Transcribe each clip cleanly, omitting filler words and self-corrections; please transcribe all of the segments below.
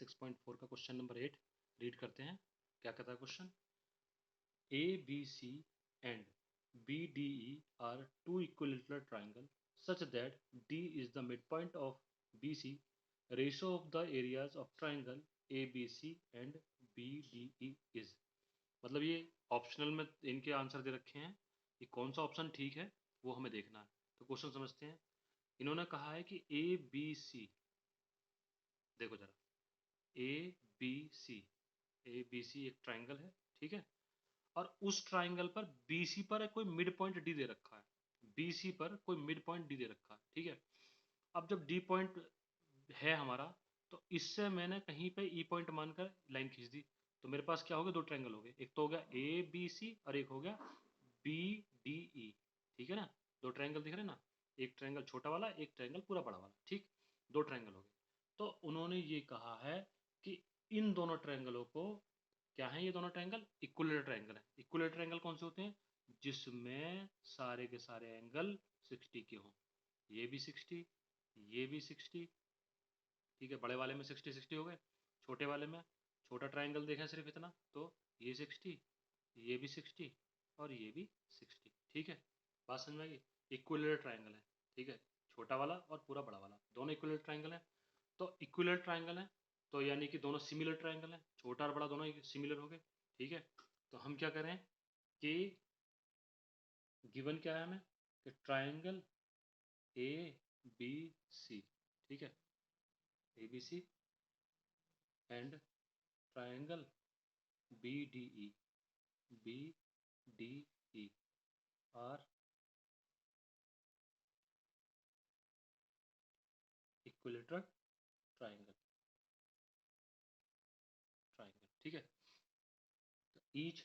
6.4 का question number 8 read करते हैं। क्या कहता है question? ABC and BDE are two equilateral triangle such that D is the midpoint of BC. Ratio of the areas of triangle ABC and BDE is, मतलब ये optional में इनके आंसर दे रखे हैं, ये कौन सा ऑप्शन ठीक है वो हमें देखना है। तो क्वेश्चन समझते हैं। इन्होंने कहा है कि ABC, देखो जरा, ABC एक ट्राइंगल है, ठीक है, और उस ट्राइंगल पर BC पर कोई मिड पॉइंट डी दे रखा है। BC पर कोई मिड पॉइंट डी दे रखा है, ठीक है। अब जब डी पॉइंट है हमारा, तो इससे मैंने कहीं पे ई पॉइंट मानकर लाइन खींच दी, तो मेरे पास क्या हो गया? दो ट्राइंगल हो गए, एक तो हो गया ABC और एक हो गया BDE, ठीक है ना। दो ट्राइंगल दिख रहे हैं ना, एक ट्राइंगल छोटा वाला, एक ट्राइंगल पूरा बड़ा वाला, ठीक, दो ट्राइंगल हो गए। तो उन्होंने ये कहा है कि इन दोनों ट्राइंगलों को, क्या है ये दोनों ट्राइंगल? इक्विलेटरल ट्राइंगल है। इक्विलेटरल ट्राइंगल कौन से होते हैं? जिसमें सारे के सारे एंगल 60 के हों। ये भी 60, ये भी 60, ठीक है। बड़े वाले में 60-60 हो गए, छोटे वाले में, छोटा ट्राइंगल देखें सिर्फ इतना, तो ये 60, ये भी 60 और ये भी 60, ठीक है। बात समझ में आ गई? इक्विलेटरल ट्राइंगल है, ठीक है। छोटा वाला और पूरा बड़ा वाला दोनों इक्विलेटरल ट्राइंगल है। तो इक्विलेटरल ट्राइंगल है, तो यानी कि दोनों सिमिलर ट्राइंगल है, छोटा और बड़ा दोनों सिमिलर हो गए, ठीक है। तो हम क्या करें कि गिवन क्या है हमें कि ट्राइंगल ABC, ठीक है, ABC and triangle BDE are equilateral triangle, ठीक है। तो ईच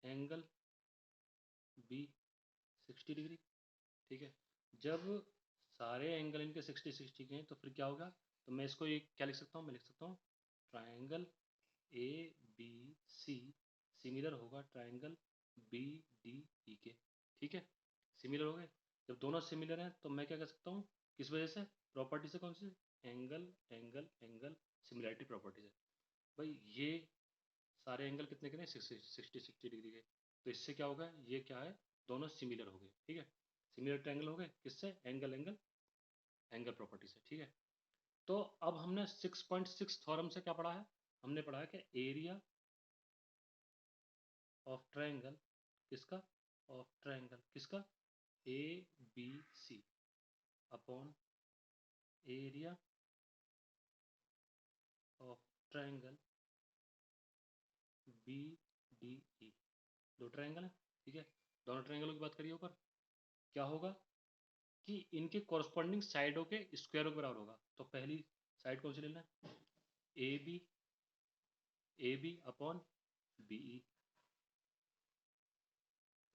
एंगल बी 60 डिग्री, ठीक है। जब सारे एंगल इनके 60-60 के हैं तो फिर क्या होगा? तो मैं इसको ये क्या लिख सकता हूँ? मैं लिख सकता हूँ ट्राइंगल ABC सिमिलर होगा ट्राइंगल BDE के, ठीक है। सिमिलर हो गए। जब दोनों सिमिलर हैं तो मैं क्या कर सकता हूँ? किस वजह से? प्रॉपर्टी से। कौन सी? Angle angle angle similarity property से। भाई ये सारे एंगल कितने के हैं? 60-60 डिग्री के। तो इससे क्या होगा? ये क्या है? दोनों सिमिलर हो गए, ठीक है। सिमिलर ट्रायंगल हो गए किससे? एंगल एंगल एंगल प्रॉपर्टी से, ठीक है। तो अब हमने 6.6 थ्योरम से क्या पढ़ा है? हमने पढ़ा है कि एरिया ऑफ ट्रायंगल, किसका? ऑफ ट्रायंगल किसका? ABC upon area of triangle BDE। दो ट्रायंगल है, ठीक है। दोनों ट्रायंगलों की बात करिए ऊपर, क्या होगा कि इनके कॉरस्पॉन्डिंग साइडों के स्क्वायरों के बराबर होगा। तो पहली साइड कौन सी लेना है? ए बी अपॉन BE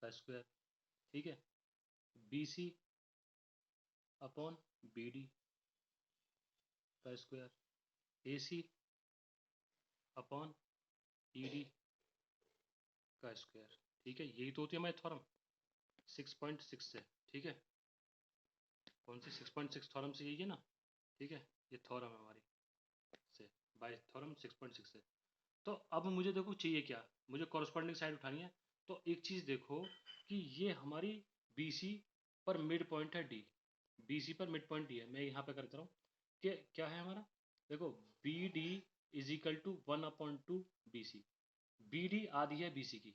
का स्क्वायर, ठीक है। BC अपॉन BD का स्क्वायर, AC अपॉन ED का स्क्वायर, ठीक है। यही तो होती है हमारी थ्योरम 6.6 से, ठीक है। कौन सी 6.6 थ्योरम से? यही है ना, ठीक है। ये थ्योरम है हमारी से, बाय थ्योरम 6.6 से। तो अब मुझे देखो चाहिए क्या? मुझे कॉरस्पॉन्डिंग साइड उठानी है। तो एक चीज़ देखो कि ये हमारी BC पर मिड पॉइंट है D, BC पर मिड पॉइंट D है। मैं यहाँ पे करता हूँ कि क्या है हमारा, देखो BD is equal to 1/2 BC। BD आधी है BC की,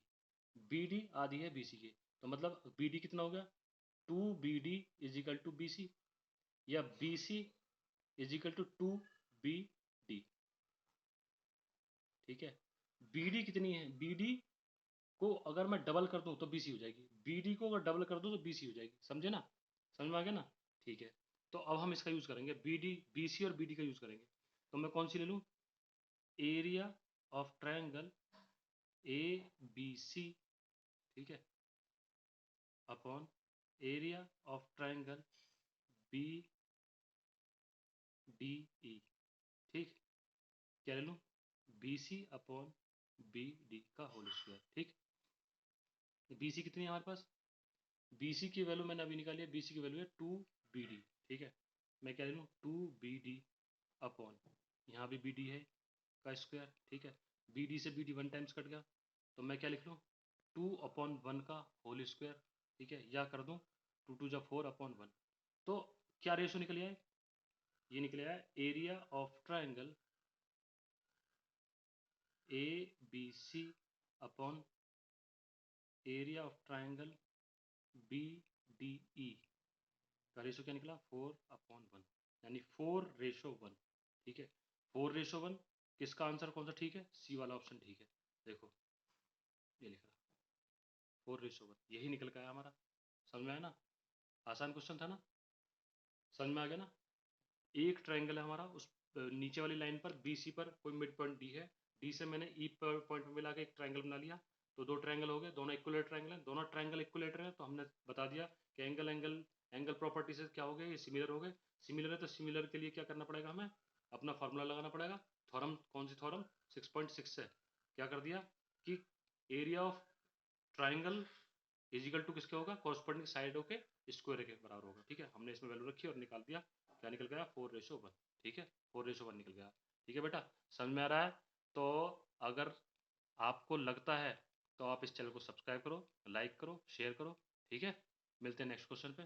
BD आधी है BC की, तो मतलब BD कितना हो गया? 2BD is equal to BC, या BC is equal to 2BD, ठीक है। BD कितनी है? BD को अगर मैं डबल कर दूं तो BC हो जाएगी, BD को अगर डबल कर दूं तो BC हो जाएगी, समझे ना? समझ में आ गया ना? ठीक है। तो अब हम इसका यूज करेंगे, BC और BD का यूज करेंगे। तो मैं कौन सी ले लूं? एरिया ऑफ ट्रायंगल ABC, ठीक है, upon area of triangle BDE, ठीक। क्या ले लूं? BC अपॉन BD का होल स्क्वायर, ठीक। BC कितनी है हमारे पास? BC की वैल्यू मैंने अभी निकाली है, BC की वैल्यू है 2BD, ठीक है। मैं क्या ले लूँ? 2BD अपॉन, यहाँ भी बी डी है का स्क्वायर, ठीक है। बी डी से बी डी 1 टाइम्स कट गया, तो मैं क्या लिख लूँ 2/1 का होल स्क्वायर, ठीक है, या कर दूँ 2 × 4/1। तो क्या रेशो निकल आया, ये निकल आया area of triangle A B C upon area of triangle B D E का रेशो क्या निकला 4/1, यानी 4:1, ठीक है। 4:1 किसका आंसर कौन सा ठीक है, सी वाला ऑप्शन ठीक है। देखो ये लिख रहा 4:1, यही निकल के आया हमारा। समझ में आया ना, आसान क्वेश्चन था ना, समझ में आ गया ना। एक ट्रायंगल है हमारा, उस नीचे वाली लाइन पर बी सी पर कोई मिड पॉइंट डी है, डी से मैंने ई पॉइंट में मिला के एक ट्रायंगल बना लिया, तो दो ट्रायंगल हो गए, दोनों इक्वलेटर ट्रायंगल हैं, दोनों ट्रायंगल इक्वलेटर हैं, तो हमने बता दिया कि एंगल एंगल एंगल प्रॉपर्टी से क्या हो गए, ये सिमिलर हो गए। सिमिलर है तो सिमिलर के लिए क्या करना पड़ेगा, हमें अपना फार्मूला लगाना पड़ेगा। थॉरम कौन सी थॉरम 6.6 है, क्या कर दिया कि area of triangle is equal to किसके होगा, कॉरस्पॉन्डिंग साइडों के स्क्वायर के बराबर होगा, ठीक है। हमने इसमें वैल्यू रखी और निकाल दिया, क्या निकल गया 4:1, ठीक है। 4:1 निकल गया, ठीक है बेटा, समझ में आ रहा है। तो अगर आपको लगता है तो आप इस चैनल को सब्सक्राइब करो, लाइक करो, शेयर करो, ठीक है। मिलते हैं नेक्स्ट क्वेश्चन पे।